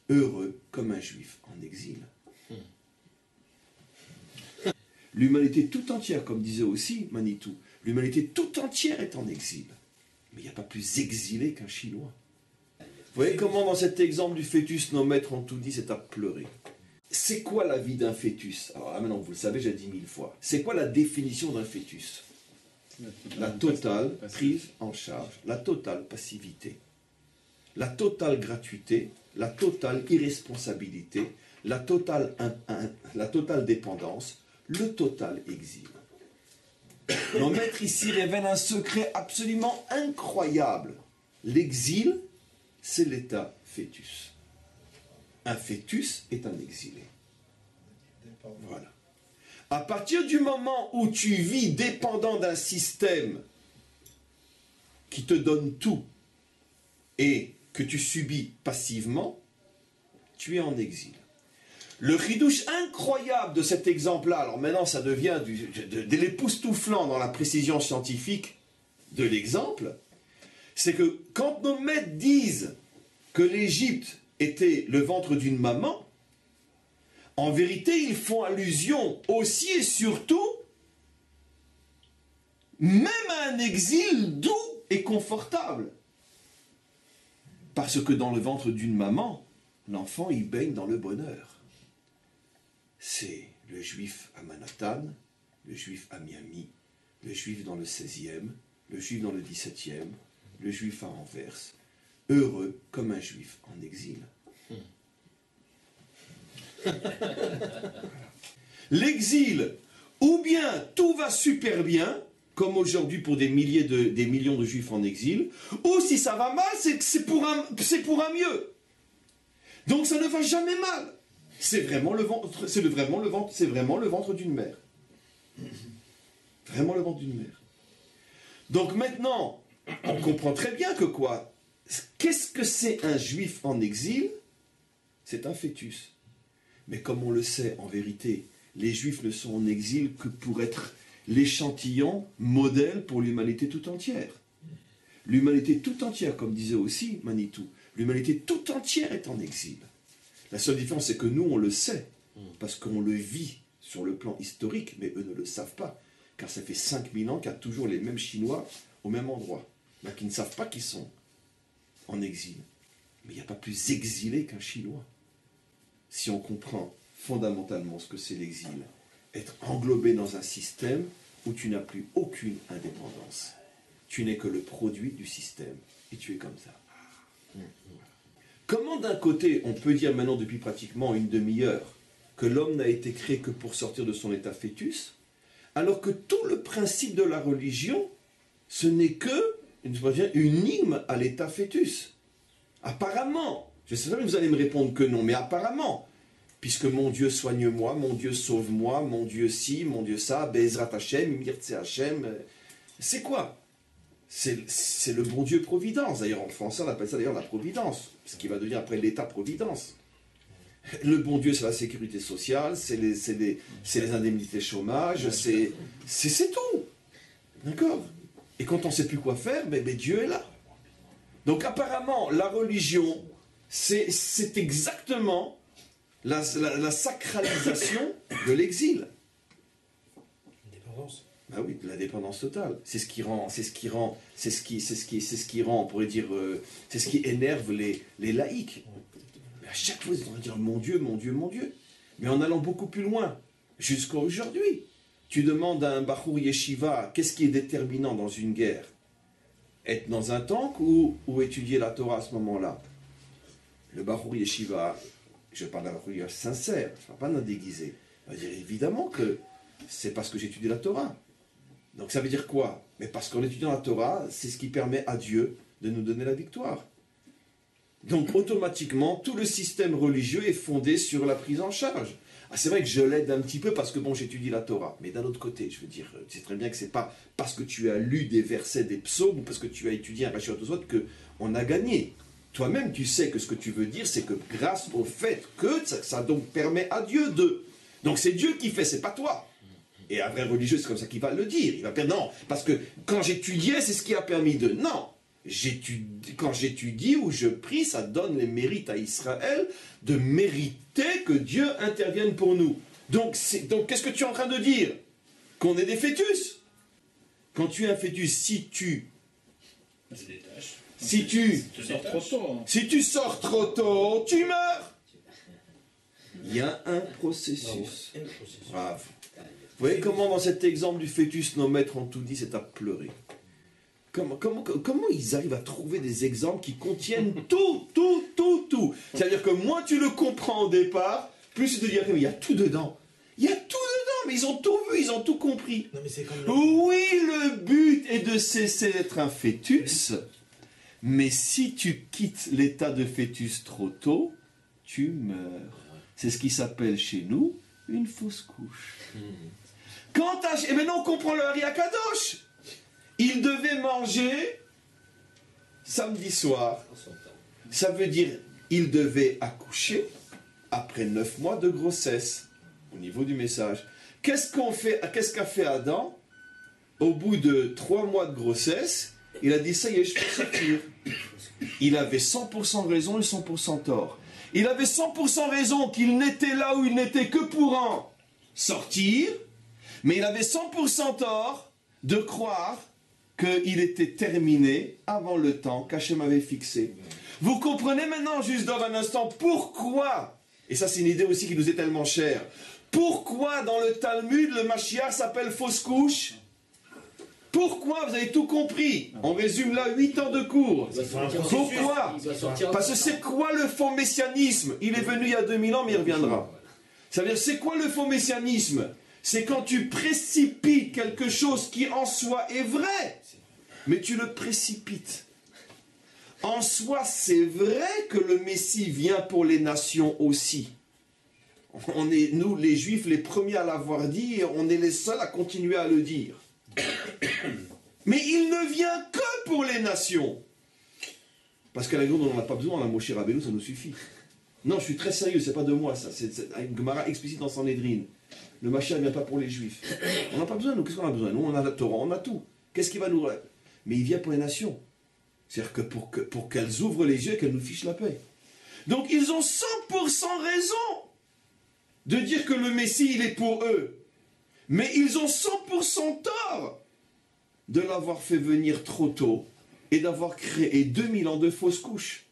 heureux comme un juif en exil. L'humanité tout entière, comme disait aussi Manitou, l'humanité tout entière est en exil. Mais il n'y a pas plus exilé qu'un Chinois. Vous voyez comment dans cet exemple du fœtus, nos maîtres ont tout dit, c'est à pleurer. C'est quoi la vie d'un fœtus? Alors là maintenant, vous le savez, j'ai dit 1000 fois. C'est quoi la définition d'un fœtus? La totale prise en charge, la totale passivité, la totale gratuité, la totale irresponsabilité, la totale dépendance, le total exil. Nos maîtres ici révèlent un secret absolument incroyable. L'exil, c'est l'état fœtus. Un fœtus est un exilé. Voilà. À partir du moment où tu vis dépendant d'un système qui te donne tout et que tu subis passivement, tu es en exil. Le ridouche incroyable de cet exemple-là, alors maintenant ça devient de l'époustouflant dans la précision scientifique de l'exemple, c'est que quand nos maîtres disent que l'Égypte était le ventre d'une maman, en vérité ils font allusion aussi et surtout même à un exil doux et confortable. Parce que dans le ventre d'une maman, l'enfant il baigne dans le bonheur. C'est le juif à Manhattan, le juif à Miami, le juif dans le 16e, le juif dans le 17e, le juif à Anvers, heureux comme un juif en exil. L'exil, ou bien tout va super bien, comme aujourd'hui pour des millions de juifs en exil, ou si ça va mal, c'est pour un mieux. Donc ça ne va jamais mal. C'est vraiment le ventre d'une mère. Vraiment le ventre d'une mère. Donc maintenant, on comprend très bien que quoi? Qu'est-ce que c'est un juif en exil? C'est un fœtus. Mais comme on le sait, en vérité, les juifs ne sont en exil que pour être l'échantillon modèle pour l'humanité tout entière. L'humanité tout entière, comme disait aussi Manitou, l'humanité tout entière est en exil. La seule différence, c'est que nous, on le sait, parce qu'on le vit sur le plan historique, mais eux ne le savent pas, car ça fait 5000 ans qu'il y a toujours les mêmes Chinois au même endroit, là, qui ne savent pas qu'ils sont en exil. Mais il n'y a pas plus exilé qu'un Chinois. Si on comprend fondamentalement ce que c'est l'exil, être englobé dans un système où tu n'as plus aucune indépendance. Tu n'es que le produit du système, et tu es comme ça. Comment d'un côté, on peut dire maintenant depuis pratiquement une demi-heure que l'homme n'a été créé que pour sortir de son état fœtus, alors que tout le principe de la religion, ce n'est que une énigme à l'état fœtus. Apparemment, je sais pas si vous allez me répondre que non, mais apparemment, puisque mon Dieu soigne-moi, mon Dieu sauve-moi, mon Dieu ci, mon Dieu ça, Bezrat Hashem, Mirtse Hashem, c'est quoi? C'est le bon Dieu Providence. D'ailleurs, en français, on appelle ça d'ailleurs la Providence, ce qui va devenir après l'État-Providence. Le bon Dieu, c'est la sécurité sociale, c'est les indemnités chômage, c'est tout. D'accord? Et quand on ne sait plus quoi faire, Dieu est là. Donc apparemment, la religion, c'est exactement la sacralisation de l'exil. Dépendance. Ah oui, de la dépendance totale. C'est ce qui rend, on pourrait dire, c'est ce qui énerve les laïcs. Mais à chaque fois, ils vont dire mon Dieu, mon Dieu, mon Dieu. Mais en allant beaucoup plus loin, jusqu'à aujourd'hui, tu demandes à un Bachour Yeshiva, qu'est-ce qui est déterminant dans une guerre? Être dans un tank ou étudier la Torah à ce moment-là? Le Bachour Yeshiva, je parle d'un Bachour Yeshiva sincère, je ne parle pas d'un déguisé. Il va dire évidemment que c'est parce que j'étudie la Torah. Donc ça veut dire quoi? Mais parce qu'en étudiant la Torah, c'est ce qui permet à Dieu de nous donner la victoire. Donc automatiquement, tout le système religieux est fondé sur la prise en charge. Ah, c'est vrai que je l'aide un petit peu parce que bon, j'étudie la Torah. Mais d'un autre côté, je veux dire, tu sais très bien que c'est pas parce que tu as lu des versets des psaumes ou parce que tu as étudié un Rachid Tosot qu'on a gagné. Toi-même, tu sais que ce que tu veux dire, c'est que grâce au fait que ça donc permet à Dieu de... Donc c'est Dieu qui fait, c'est pas toi. Et un vrai religieux, c'est comme ça qu'il va le dire. Il va dire non, parce que quand j'étudiais, c'est ce qui a permis de... Non, quand j'étudie ou je prie, ça donne les mérites à Israël de mériter que Dieu intervienne pour nous. Donc qu'est-ce que tu es en train de dire? Qu'on est des fœtus. Quand tu es un fœtus, si tu sors trop tôt, tu meurs. Il y a un processus. Bravo. Vous voyez comment dans cet exemple du fœtus, nos maîtres ont tout dit, c'est à pleurer. Comment ils arrivent à trouver des exemples qui contiennent tout. C'est-à-dire que moins tu le comprends au départ, plus tu te dis, mais il y a tout dedans. Il y a tout dedans, mais ils ont tout vu, ils ont tout compris. Non, mais c'est comme Oui, le but est de cesser d'être un fœtus, mais si tu quittes l'état de fœtus trop tôt, tu meurs. C'est ce qui s'appelle chez nous une fausse couche. Et maintenant on comprend le Hari Akadosh. Il devait manger samedi soir. Ça veut dire il devait accoucher après 9 mois de grossesse. Au niveau du message. Qu'est-ce qu'a fait Adam? Au bout de 3 mois de grossesse, il a dit ça y est, je peux sortir. Il avait 100% raison et 100% tort. Il avait 100% raison qu'il n'était là où il n'était que pour en sortir, mais il avait 100% tort de croire qu'il était terminé avant le temps qu'Hachem avait fixé. Vous comprenez maintenant, juste dans un instant, pourquoi, et ça c'est une idée aussi qui nous est tellement chère, pourquoi dans le Talmud le Mashiach s'appelle fausse couche? Pourquoi? Vous avez tout compris. On résume là 8 ans de cours. Pourquoi? Parce que c'est quoi le faux messianisme? Il est venu il y a 2000 ans, mais il reviendra. Ça veut dire, c'est quoi le faux messianisme? C'est quand tu précipites quelque chose qui en soi est vrai, mais tu le précipites. En soi, c'est vrai que le Messie vient pour les nations aussi. On est, nous, les Juifs, les premiers à l'avoir dit, et on est les seuls à continuer à le dire. Mais il ne vient que pour les nations. Parce qu'à la grande, on n'en a pas besoin, la Moshe Rabbeinu, ça nous suffit. Non, je suis très sérieux, c'est pas de moi ça. C'est une Gemara explicite dans Sanhedrin. Le Mashiach ne vient pas pour les Juifs. On n'a pas besoin, nous, qu'est-ce qu'on a besoin? Nous, on a la Torah, on a tout. Qu'est-ce qui va nous... Mais il vient pour les nations. C'est-à-dire que pour qu'elles ouvrent les yeux et qu'elles nous fichent la paix. Donc ils ont 100% raison de dire que le Messie, il est pour eux. Mais ils ont 100% tort de l'avoir fait venir trop tôt et d'avoir créé 2000 ans de fausses couches.